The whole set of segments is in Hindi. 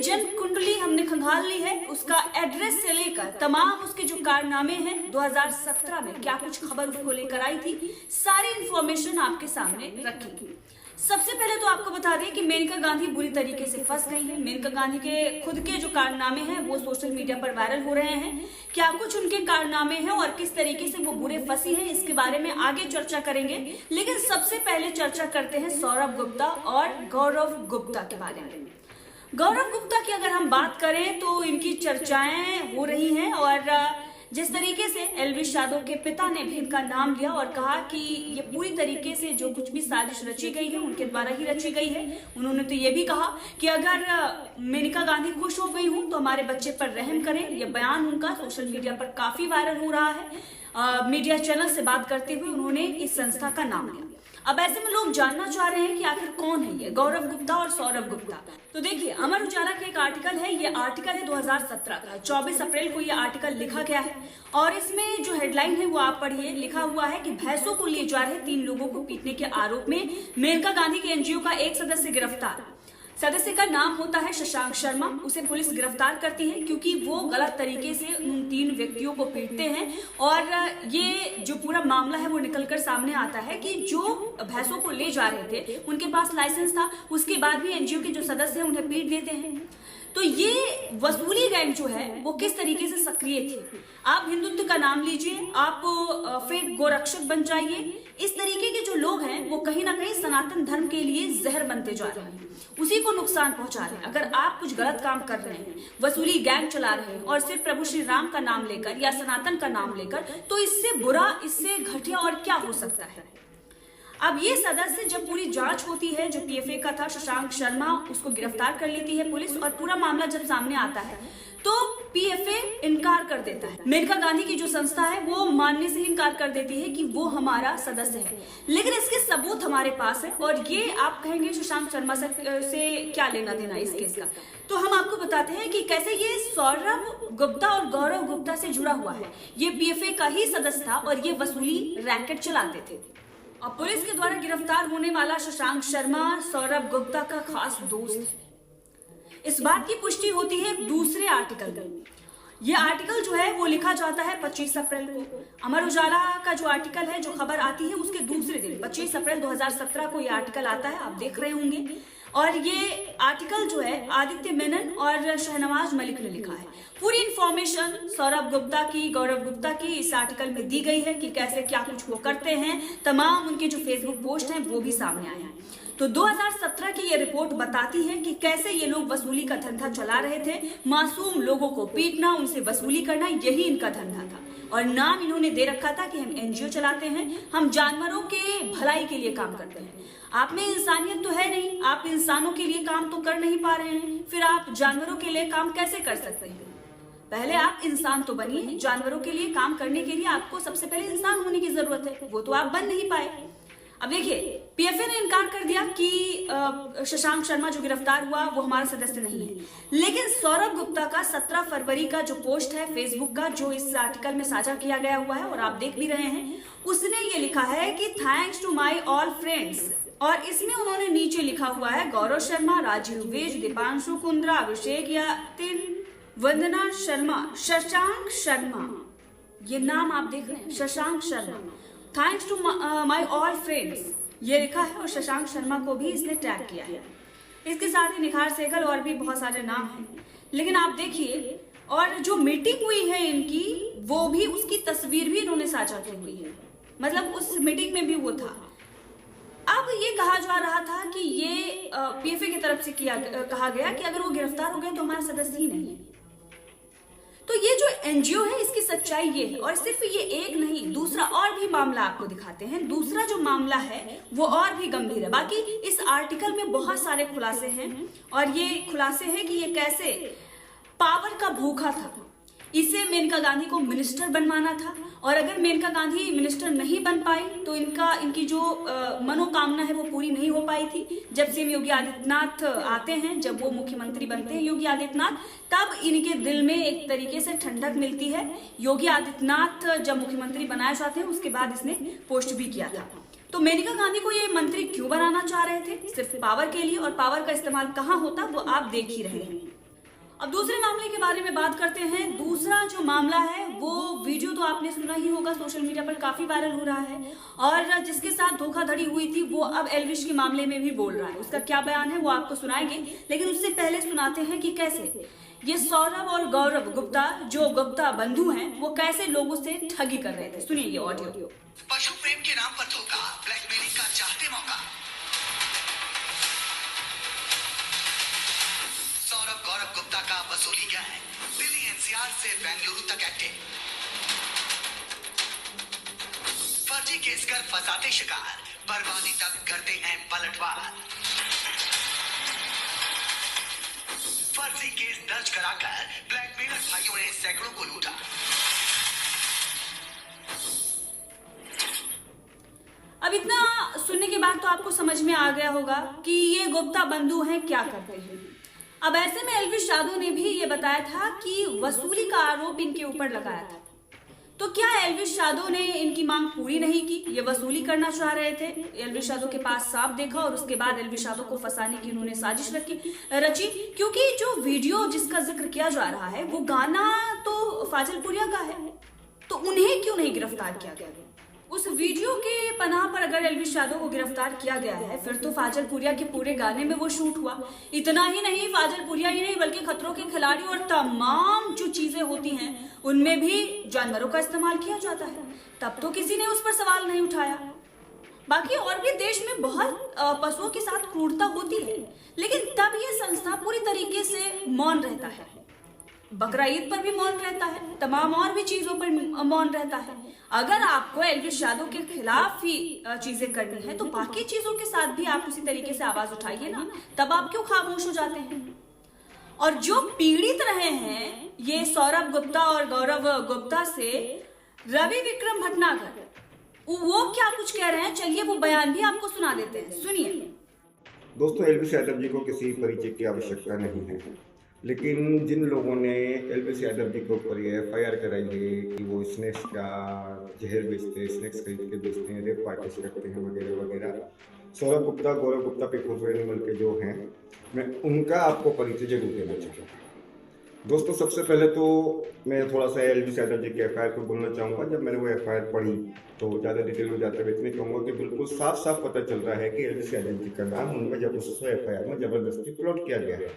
जन्म कुंडली हमने खंगाल ली है, उसका एड्रेस से लेकर तमाम उसके जो कारनामे हैं 2017 में क्या कुछ खबर उसको लेकर आई थी, सारी इंफॉर्मेशन आपके सामने रखेंगे। सबसे पहले तो आपको बता दें कि मेनका गांधी बुरी तरीके से फंस गई है। मेनका गांधी के खुद के जो कारनामे हैं वो सोशल मीडिया पर वायरल हो रहे हैं। क्या कुछ उनके कारनामे हैं और किस तरीके से वो बुरे फंसी हैं, इसके बारे में आगे चर्चा करेंगे। लेकिन सबसे पहले चर्चा करते हैं सौरभ गुप्ता और गौरव गुप्ता के बारे में। गौरव गुप्ता की अगर हम बात करें तो इनकी चर्चाएं हो रही हैं और जिस तरीके से एल्विश यादव के पिता ने भी इनका नाम लिया और कहा कि ये पूरी तरीके से जो कुछ भी साजिश रची गई है उनके द्वारा ही रची गई है। उन्होंने तो ये भी कहा कि अगर मेनका गांधी खुश हो गई हूं तो हमारे बच्चे पर रहम करें। ये बयान उनका सोशल मीडिया पर काफी वायरल हो रहा है। मीडिया चैनल से बात करते हुए उन्होंने इस संस्था का नाम लिया। अब ऐसे में लोग जानना चाह रहे हैं कि आखिर कौन है ये गौरव गुप्ता और सौरभ गुप्ता। तो देखिए, अमर उजाला का एक आर्टिकल है, ये आर्टिकल है 2017 का। 24 अप्रैल को ये आर्टिकल लिखा गया है और इसमें जो हेडलाइन है वो आप पढ़िए। लिखा हुआ है कि भैंसों को ले जा रहे 3 लोगों को पीटने के आरोप में मेनका गांधी के एनजीओ का एक सदस्य गिरफ्तार। सदस्य का नाम होता है शशांक शर्मा। उसे पुलिस गिरफ्तार करती है क्योंकि वो गलत तरीके से उन 3 व्यक्तियों को पीटते हैं और ये जो पूरा मामला है वो निकलकर सामने आता है कि जो भैंसों को ले जा रहे थे उनके पास लाइसेंस था, उसके बाद भी एनजीओ के जो सदस्य हैं उन्हें पीट देते हैं। तो ये वसूली गैंग जो है वो किस तरीके से सक्रिय थी। आप हिंदुत्व का नाम लीजिए, आप फेक गोरक्षक बन जाइए। इस तरीके के जो लोग हैं वो कहीं ना कहीं सनातन धर्म के लिए जहर बनते जा रहे हैं, उसी को नुकसान पहुंचा रहे हैं। अगर आप कुछ गलत काम कर रहे हैं, वसूली गैंग चला रहे हैं और सिर्फ प्रभु श्री राम का नाम लेकर या सनातन का नाम लेकर, तो इससे बुरा, इससे घटिया और क्या हो सकता है। अब ये सदस्य जब पूरी जांच होती है, जो पीएफए का था शशांक शर्मा, उसको गिरफ्तार कर लेती है पुलिस और पूरा मामला जब सामने आता है तो पीएफए इनकार कर देता है। मेनका गांधी की जो संस्था है वो मानने से इनकार कर देती है कि वो हमारा सदस्य है, लेकिन इसके सबूत हमारे पास है। और ये आप कहेंगे शशांक शर्मा से क्या लेना देना इस केस का, तो हम आपको बताते हैं कि कैसे ये सौरभ गुप्ता और गौरव गुप्ता से जुड़ा हुआ है। ये पीएफए का ही सदस्य था और ये वसूली रैकेट चलाते थे। और पुलिस के द्वारा गिरफ्तार होने वाला शशांक शर्मा सौरभ गुप्ता का खास दोस्त है। इस बात की पुष्टि होती है दूसरे आर्टिकल में। ये आर्टिकल जो है वो लिखा जाता है 25 अप्रैल को। अमर उजाला का जो आर्टिकल है, जो खबर आती है उसके दूसरे दिन 25 अप्रैल 2017 को ये आर्टिकल आता है, आप देख रहे होंगे। और ये आर्टिकल जो है आदित्य मेनन और शहनवाज मलिक ने लिखा है। पूरी इंफॉर्मेशन सौरभ गुप्ता की, गौरव गुप्ता की इस आर्टिकल में दी गई है कि कैसे क्या कुछ वो करते हैं। तमाम उनके जो फेसबुक पोस्ट हैं वो भी सामने आए हैं। तो 2017 की ये रिपोर्ट बताती है कि कैसे ये लोग वसूली का धंधा चला रहे थे। मासूम लोगों को पीटना, उनसे वसूली करना, यही इनका धंधा था। और नाम इन्होंने दे रखा था कि हम एनजीओ चलाते हैं, हम जानवरों के भलाई के लिए काम करते हैं। आप में इंसानियत तो है नहीं, आप इंसानों के लिए काम तो कर नहीं पा रहे हैं, फिर आप जानवरों के लिए काम कैसे कर सकते हैं। पहले आप इंसान तो बनिए। जानवरों के लिए काम करने के लिए आपको सबसे पहले इंसान होने की जरूरत है, वो तो आप बन नहीं पाए। अब देखिए, पीएफए ने इनकार कर दिया कि शशांक शर्मा जो गिरफ्तार हुआ वो हमारा सदस्य नहीं है, लेकिन सौरभ गुप्ता का 17 फरवरी का जो पोस्ट है फेसबुक का, जो इस आर्टिकल में साझा किया गया हुआ है और आप देख भी रहे हैं, उसने ये लिखा है कि thanks to my all friends. और इसमें उन्होंने नीचे लिखा हुआ है गौरव शर्मा, राजीव विज, दीपांशु कुंद्रा, अभिषेक यातिन, वंदना शर्मा, शशांक शर्मा, ये नाम आप देख रहे हैं, Shashank Sharma. Thanks to my all friends ये लिखा है और शशांक शर्मा को भी इसने टैग किया है। इसके साथ ही निखार सहगल और भी बहुत सारे नाम हैं। लेकिन आप देखिए, और जो मीटिंग हुई है इनकी, वो भी, उसकी तस्वीर भी इन्होंने साझा की हुई है। मतलब उस मीटिंग में भी वो था। अब ये कहा जा रहा था कि ये पीएफए की तरफ से कहा गया कि अगर वो गिरफ्तार हो गए तो हमारा सदस्य ही नहीं है। तो ये जो एनजीओ है इसकी सच्चाई ये है। और सिर्फ ये एक नहीं, दूसरा और भी मामला आपको दिखाते हैं। दूसरा जो मामला है वो और भी गंभीर है। बाकी इस आर्टिकल में बहुत सारे खुलासे हैं और ये खुलासे हैं कि ये कैसे पावर का भूखा था। इसे मेनका गांधी को मिनिस्टर बनवाना था और अगर मेनका गांधी मिनिस्टर नहीं बन पाई तो इनकी जो मनोकामना है वो पूरी नहीं हो पाई थी। जब सीएम योगी आदित्यनाथ आते हैं, जब वो मुख्यमंत्री बनते हैं योगी आदित्यनाथ, तब इनके दिल में एक तरीके से ठंडक मिलती है। योगी आदित्यनाथ जब मुख्यमंत्री बनाए जाते हैं उसके बाद इसने पोस्ट भी किया था। तो मेनका गांधी को ये मंत्री क्यों बनाना चाह रहे थे? सिर्फ पावर के लिए। और पावर का इस्तेमाल कहाँ होता वो आप देख ही रहे हैं। अब दूसरे मामले के बारे में बात करते हैं। दूसरा जो मामला है वो वीडियो तो आपने सुना ही होगा, सोशल मीडिया पर काफी वायरल हो रहा है और जिसके साथ धोखाधड़ी हुई थी वो अब एल्विश के मामले में भी बोल रहा है। उसका क्या बयान है वो आपको सुनाएंगे, लेकिन उससे पहले सुनाते हैं कि कैसे ये सौरभ और गौरव गुप्ता जो गुप्ता बंधु हैं वो कैसे लोगों से ठगी कर रहे थे। सुनिए ये ऑडियो। पशु प्रेम के नाम पर धोखा, ब्लैकमेलिंग का चाहते मौका। सौरभ गौरव गुप्ता का वसूली गैंग दिल्ली एनसीआर से बेंगलुरु तक एक्टिव। फर्जी केस कर फंसाते शिकार, बर्बादी तक करते हैं पलटवार। फर्जी केस दर्ज कराकर ब्लैकमेलर भाइयों ने सैकड़ों को लूटा। अब इतना सुनने के बाद तो आपको समझ में आ गया होगा कि ये गुप्ता बंधु हैं क्या करते हैं। अब ऐसे में एल्विश यादव ने भी ये बताया था कि वसूली का आरोप इनके ऊपर लगाया था। तो क्या एल्विश यादव ने इनकी मांग पूरी नहीं की? ये वसूली करना चाह रहे थे। एल्विश यादव के पास सांप देखा और उसके बाद एल्विश यादव को फंसाने की उन्होंने साजिश रची, क्योंकि जो वीडियो जिसका जिक्र किया जा रहा है वो गाना तो फाजिलपुरिया का है, तो उन्हें क्यों नहीं गिरफ्तार किया गया? उस वीडियो के पनाह पर अगर एल्विश यादव को गिरफ्तार किया गया है फिर तो फाजिलपुरिया के पूरे गाने में वो शूट हुआ। इतना ही नहीं, फाजिलपुरिया ही नहीं बल्कि खतरों के खिलाड़ी और तमाम जो चीजें होती हैं उनमें भी जानवरों का इस्तेमाल किया जाता है, तब तो किसी ने उस पर सवाल नहीं उठाया। बाकी और भी देश में बहुत पशुओं के साथ क्रूरता होती है, लेकिन तब ये संस्था पूरी तरीके से मौन रहता है। बकरा ईद पर भी मौन रहता है, तमाम और भी चीजों पर मौन रहता है। अगर आपको एल्विश यादव के खिलाफ ही चीजें करनी है तो बाकी चीजों के साथ भी आप उसी तरीके से आवाज उठाइए ना, तब आप क्यों खामोश हो जाते हैं? और जो पीड़ित रहे हैं ये सौरभ गुप्ता और गौरव गुप्ता से रवि विक्रम भटनागर, वो क्या कुछ कह रहे हैं, चलिए वो बयान भी आपको सुना देते हैं, सुनिए। दोस्तों, एल्विश यादव जी को किसी परिचय की आवश्यकता नहीं है, लेकिन जिन लोगों ने एल्विश यादव जी के ऊपर ये FIR कराई है कि वो स्नैक्स का जहर बेचते हैं, स्नैक्स खरीद के बेचते हैं, रेप पार्टीज करते हैं वगैरह वगैरह, सौरभ गुप्ता गौरव गुप्ता पिकोर एनिमल के जो हैं, मैं उनका आपको परिचय जरूर देना चाहूँगा। दोस्तों, सबसे पहले तो मैं थोड़ा सा एल्विश यादव जी के FIR को बोलना चाहूँगा। जब मैंने वो FIR पढ़ी तो ज़्यादा डिटेल में जाते हुए इतने कहूँगा कि बिल्कुल साफ साफ पता चल रहा है कि एल्विश यादव जी का नाम उनमें जब उस FIR में जबरदस्ती प्लॉट किया गया है।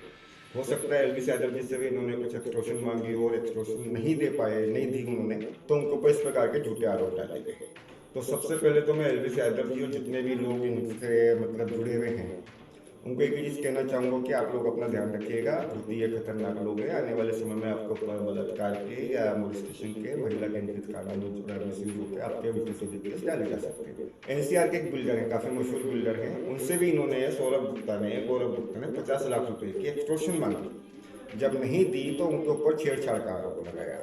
हो सकता है एल्विश यादव जी से भी इन्होंने कुछ एक्सटॉर्शन मांगी और एक्सटॉर्शन नहीं दे पाए, नहीं दी उन्होंने, तो उनको ऊपर इस प्रकार के झूठे आरोप डाले गए। तो सबसे पहले तो मैं एल्विश यादव जी और जितने भी लोग इनसे मतलब जुड़े हुए हैं उनको एक चीज़ कहना चाहूँगा कि आप लोग अपना ध्यान रखिएगा, क्योंकि ये खतरनाक लोग हैं। आने वाले समय में आपको बलात्कार के या मोलेस्टेशन के, महिला केंद्रित कानूनों के आपके केस डाले जा सकते हैं। NCR के एक बिल्डर हैं, काफ़ी मशहूर बिल्डर हैं, उनसे भी इन्होंने सौरभ गुप्ता ने गौरव गुप्ता ने 50 लाख रुपए की एक्सटॉर्शन मांगी। जब नहीं दी तो उनके ऊपर छेड़छाड़ का आरोप लगाया।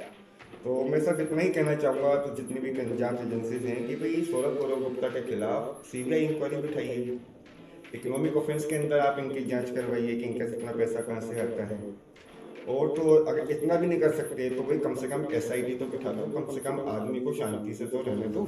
तो मैं सिर्फ इतना ही कहना चाहूँगा कि जितनी भी जांच एजेंसीज हैं कि भाई सौरभ गौरव गुप्ता के खिलाफ CBI इंक्वायरी बिठाइए, इकोनॉमिक ऑफेंस के अंदर आप इनकी जांच करवाइए कि इनका कितना पैसा कहाँ से आता है। और तो अगर इतना भी नहीं कर सकते तो भाई कम से कम SIT तो बिठा दो, कम से कम आदमी को शांति से तो रहने दो।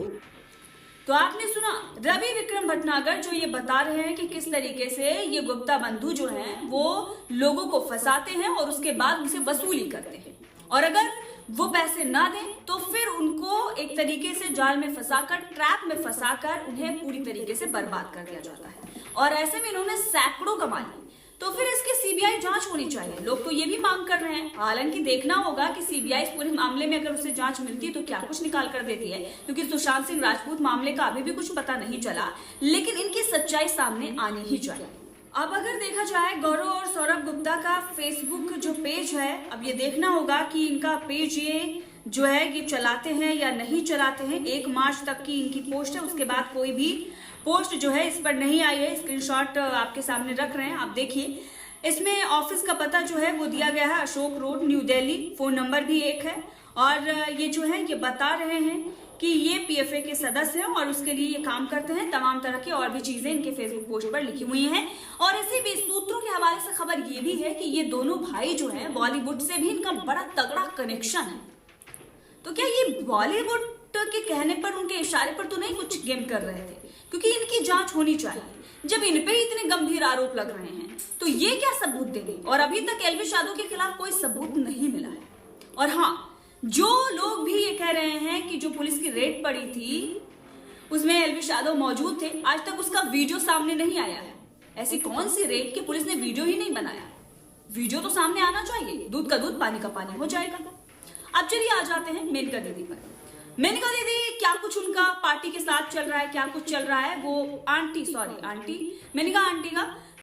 तो आपने सुना रवि विक्रम भटनागर जो ये बता रहे हैं कि किस तरीके से ये गुप्ता बंधु जो हैं वो लोगों को फंसाते हैं और उसके बाद उनसे वसूली करते हैं, और अगर वो पैसे ना दें तो फिर उनको एक तरीके से जाल में फंसाकर, ट्रैप में फंसाकर उन्हें पूरी तरीके से बर्बाद कर दिया जाता है। और ऐसे में इन्होंने सैकड़ों कमा ली, तो फिर इसकी CBI जांच होनी चाहिए। लोग तो ये भी मांग कर रहे हैं, हालांकि देखना होगा कि CBI इस पूरे मामले में अगर उसे जांच मिलती है तो क्या कुछ निकाल कर देती है, क्योंकि सुशांत सिंह राजपूत मामले का अभी भी कुछ पता नहीं चला, लेकिन इनकी सच्चाई सामने आनी ही चाहिए। अब अगर देखा जाए गौरव और सौरभ गुप्ता का फेसबुक जो पेज है, अब ये देखना होगा कि इनका पेज ये जो है ये चलाते हैं या नहीं चलाते हैं। 1 मार्च तक की इनकी पोस्ट है, उसके बाद कोई भी पोस्ट जो है इस पर नहीं आई है। स्क्रीनशॉट आपके सामने रख रहे हैं, आप देखिए। इसमें ऑफिस का पता जो है वो दिया गया है Ashok road, new Delhi. Phone number भी एक है, और ये जो है ये बता रहे हैं कि ये PFA के सदस्य हैं और उसके लिए ये काम करते हैं। तमाम तरह की और भी चीजें इनके फेसबुक पोस्ट पर लिखी हुई हैं। और इसी बीच सूत्रों के हवाले से खबर ये भी है कि ये दोनों भाई जो हैं बॉलीवुड से भी इनका बड़ा तगड़ा कनेक्शन है। तो क्या ये बॉलीवुड के कहने पर, उनके इशारे पर तो नहीं कुछ गेम कर रहे थे, क्योंकि इनकी जांच होनी चाहिए। जब इन पे इतने गंभीर आरोप लग रहे हैं तो ये क्या सबूत देंगे? और अभी तक एल्विश यादव के खिलाफ कोई सबूत नहीं मिला है। और हाँ, जो लोग भी ये कह रहे हैं कि जो पुलिस की रेड पड़ी थी उसमें एल्विश यादव मौजूद थे, आज तक उसका वीडियो सामने नहीं आया है। ऐसी कौन सी रेड कि पुलिस ने वीडियो ही नहीं बनाया? वीडियो तो सामने आना चाहिए, दूध का दूध पानी का पानी हो जाएगा। अब चलिए आ जाते हैं मेनका दीदी पर। मेनका दीदी क्या कुछ उनका पार्टी के साथ चल रहा है, क्या कुछ चल रहा है, वो आंटी मेनका आंटी का